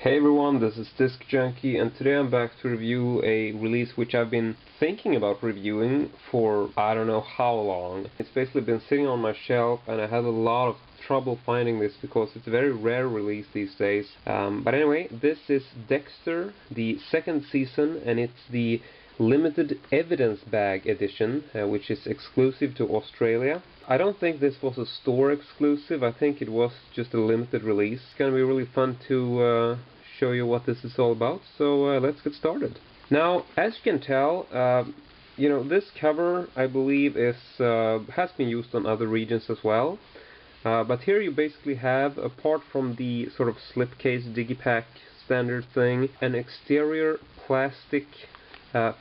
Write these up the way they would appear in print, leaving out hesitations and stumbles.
Hey everyone, this is Disc Junkie, and today I'm back to review a release which I've been thinking about reviewing for I don't know how long. It's basically been sitting on my shelf, and I had a lot of trouble finding this because it's a very rare release these days. But anyway, this is Dexter, the second season, and it's the limited evidence bag edition, which is exclusive to Australia. I don't think this was a store exclusive. I think it was just a limited release. It's gonna be really fun to show you what this is all about, so let's get started. Now, as you can tell, this cover, I believe, has been used on other regions as well. But here you basically have, apart from the sort of slipcase digipack standard thing, an exterior plastic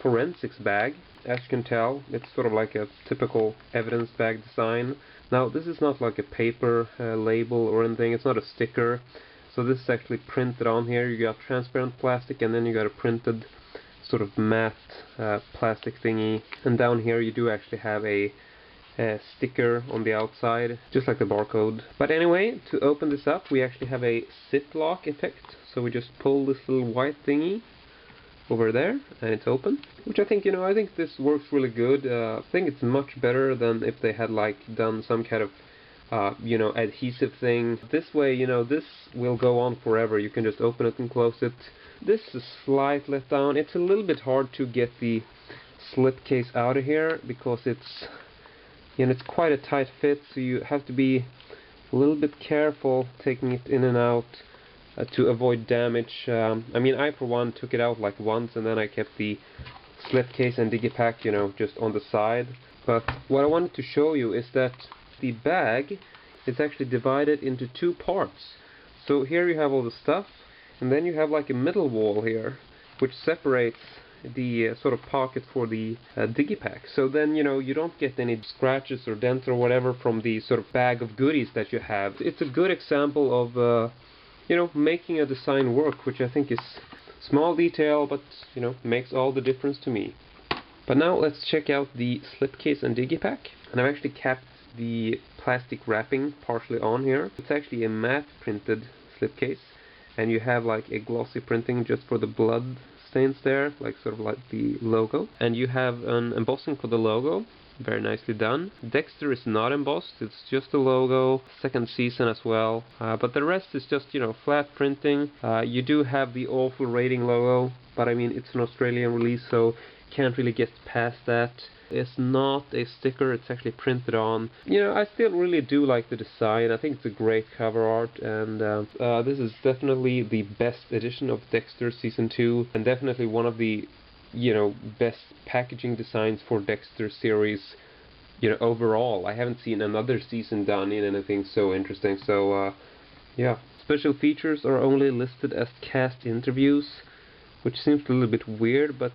forensics bag. As you can tell, it's sort of like a typical evidence bag design. Now, this is not like a paper label or anything, it's not a sticker. So this is actually printed on here. You got transparent plastic, and then you got a printed sort of matte plastic thingy. And down here you do actually have a sticker on the outside, just like the barcode. But anyway, to open this up, we actually have a ziplock effect. So we just pull this little white thingy over there, and it's open. Which I think, I think this works really good. I think it's much better than if they had like done some kind of adhesive thing. This way, this will go on forever. You can just open it and close it. This is a slight letdown. It's a little bit hard to get the slipcase out of here because it's quite a tight fit, so you have to be a little bit careful taking it in and out to avoid damage. I mean, I for one took it out like once, and then I kept the slipcase and digipack, just on the side. But what I wanted to show you is that the bag is actually divided into two parts. So here you have all the stuff, and then you have like a middle wall here, which separates the sort of pocket for the digipack. So then, you don't get any scratches or dents or whatever from the sort of bag of goodies that you have. It's a good example of making a design work, which I think is small detail, but makes all the difference to me. But now let's check out the slipcase and digipack. And I've actually kept the plastic wrapping partially on here. It's actually a matte printed slipcase, and you have like a glossy printing just for the blood stains there, like sort of like the logo. And you have an embossing for the logo. Very nicely done. Dexter is not embossed, it's just the logo, second season as well. But the rest is just, flat printing. You do have the awful rating logo, but I mean, it's an Australian release, so can't really get past that. It's not a sticker, it's actually printed on. I still really do like the design. I think it's a great cover art, and this is definitely the best edition of Dexter Season 2, and definitely one of the best packaging designs for Dexter series, overall. I haven't seen another season done in anything so interesting. So, yeah. Special features are only listed as cast interviews, which seems a little bit weird, but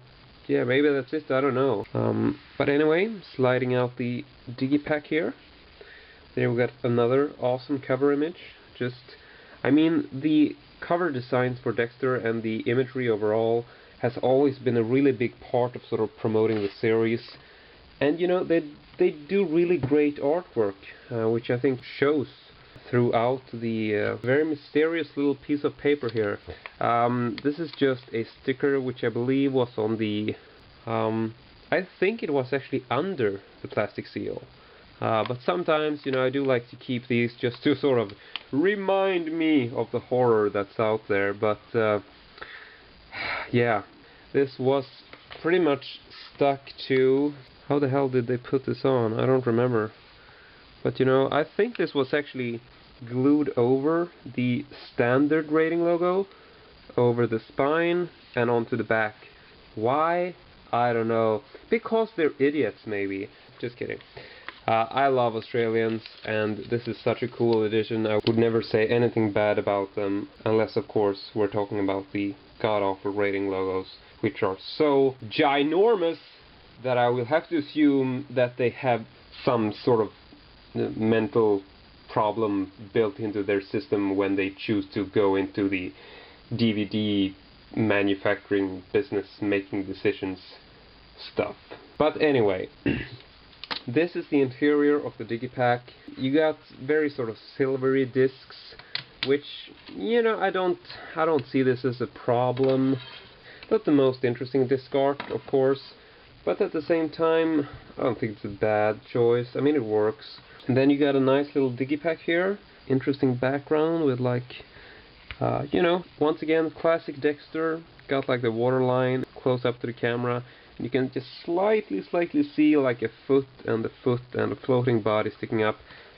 yeah, maybe that's it, I don't know. But anyway, sliding out the digipack here. There we got another awesome cover image. The cover designs for Dexter and the imagery overall has always been a really big part of sort of promoting the series. And they do really great artwork, which I think shows throughout the very mysterious little piece of paper here. This is just a sticker which I believe was on the I think it was actually under the plastic seal. But sometimes, I do like to keep these just to sort of remind me of the horror that's out there. But yeah, this was pretty much stuck to... How the hell did they put this on? I don't remember. But I think this was actually glued over the standard rating logo, over the spine, and onto the back. Why? I don't know. Because they're idiots, maybe. Just kidding. I love Australians, and this is such a cool edition. I would never say anything bad about them, unless of course we're talking about the god-awful rating logos, which are so ginormous that I will have to assume that they have some sort of mental problem built into their system when they choose to go into the DVD manufacturing business, making decisions stuff. But anyway, this is the interior of the digipack. You got very sort of silvery discs which, you know, I don't see this as a problem. Not the most interesting disc art, of course, but at the same time, I don't think it's a bad choice. I mean, it works. And then you got a nice little digipack here. Interesting background with like, you know, once again, classic Dexter. Got like the waterline close up to the camera. And you can just slightly see like a foot and a floating body sticking up.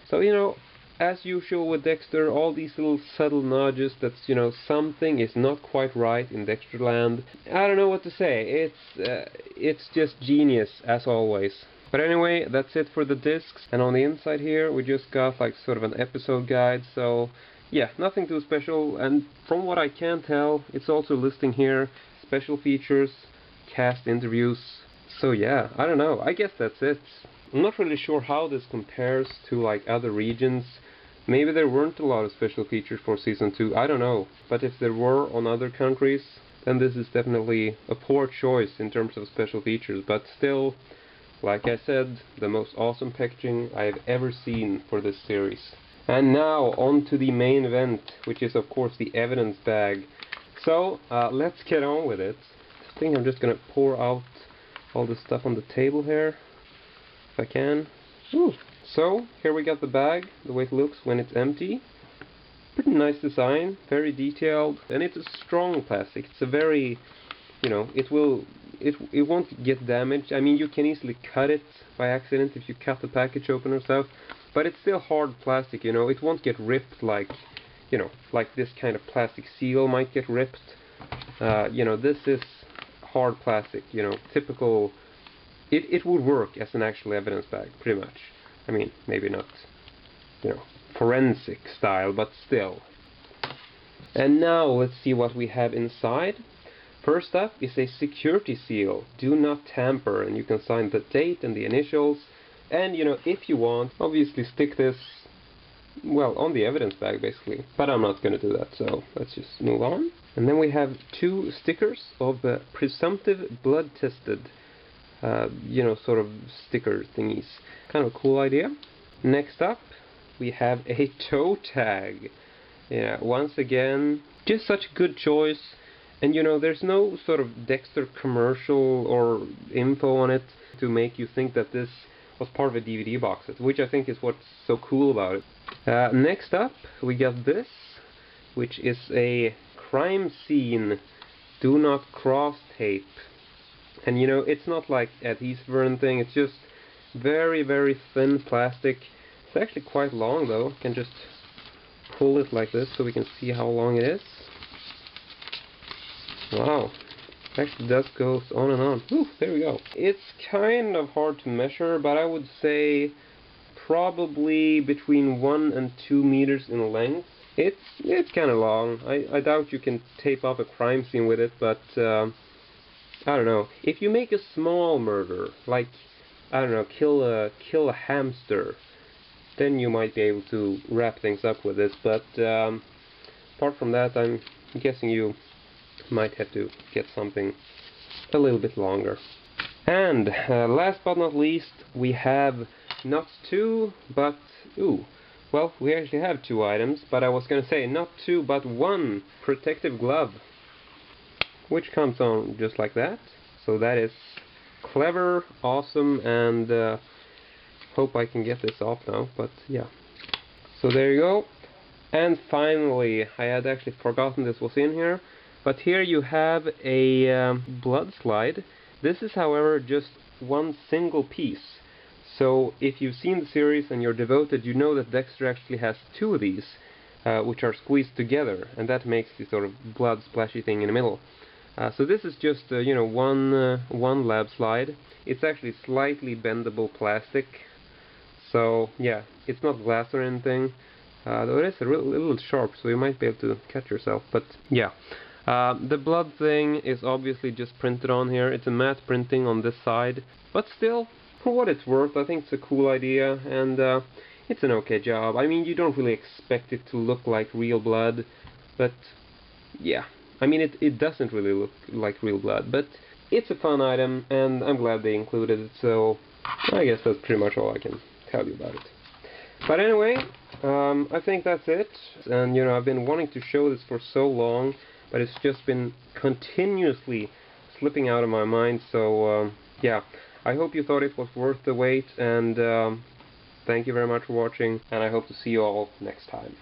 So, you know, as usual with Dexter, all these little subtle nudges that, you know, something is not quite right in Dexterland. I don't know what to say. It's just genius, as always. But anyway, that's it for the discs. And on the inside here, we just got like sort of an episode guide. So, yeah, nothing too special. And from what I can tell, it's also listing here special features, cast interviews. So yeah, I don't know. I guess that's it. I'm not really sure how this compares to like other regions. Maybe there weren't a lot of special features for Season 2, I don't know. But if there were on other countries, then this is definitely a poor choice in terms of special features. But still, like I said, the most awesome packaging I have ever seen for this series. And now, on to the main event, which is of course the evidence bag. So, let's get on with it. I think I'm just gonna pour out all the stuff on the table here, if I can. Woo. So, here we got the bag, the way it looks when it's empty. Pretty nice design, very detailed, and it's a strong plastic. It's a very, you know, it won't get damaged. I mean, you can easily cut it by accident if you cut the package open or stuff, but it's still hard plastic, you know. It won't get ripped like, you know, like this kind of plastic seal might get ripped. You know, this is hard plastic, you know, typical. It would work as an actual evidence bag, pretty much. I mean, maybe not, you know, forensic style, but still. And now let's see what we have inside. First up is a security seal. Do not tamper, and you can sign the date and the initials. And, you know, if you want, obviously stick this, well, on the evidence bag, basically. But I'm not going to do that, so let's just move on. And then we have 2 stickers of presumptive blood-tested, you know, sort of sticker thingies. Kind of a cool idea. Next up, we have a toe tag. Yeah, once again, just such a good choice. And, you know, there's no sort of Dexter commercial or info on it to make you think that this was part of a DVD box set, which I think is what's so cool about it. Next up, we got this, which is a crime scene do not cross tape. And, you know, it's not like adhesive or anything, it's just very, very thin plastic. It's actually quite long, though. I can just pull it like this so we can see how long it is. Wow. It actually does goes on and on. Whew, there we go. It's kind of hard to measure, but I would say probably between 1 and 2 meters in length. It's kind of long. I doubt you can tape off a crime scene with it, but I don't know. If you make a small murder, like, I don't know, kill a hamster, then you might be able to wrap things up with this. But apart from that, I'm guessing you might have to get something a little bit longer. And last but not least, we have not 2, but well, we actually have 2 items, but I was going to say not 2, but 1 protective glove, which comes on just like that. So that is clever, awesome, and hope I can get this off now, but yeah. So there you go. And finally, I had actually forgotten this was in here, but here you have a blood slide. This is, however, just one single piece. So if you've seen the series and you're devoted, you know that Dexter actually has 2 of these, which are squeezed together, and that makes the sort of blood splashy thing in the middle. So this is just, you know, one lab slide. It's actually slightly bendable plastic. So yeah, it's not glass or anything, though it is a little sharp, so you might be able to cut yourself. But yeah, the blood thing is obviously just printed on here. It's a matte printing on this side, but still, for what it's worth, I think it's a cool idea, and it's an okay job. I mean, you don't really expect it to look like real blood, but yeah. I mean, it doesn't really look like real blood, but it's a fun item, and I'm glad they included it, so I guess that's pretty much all I can tell you about it. But anyway, I think that's it. And you know, I've been wanting to show this for so long, but it's just been continuously slipping out of my mind. So yeah, I hope you thought it was worth the wait, and thank you very much for watching, and I hope to see you all next time.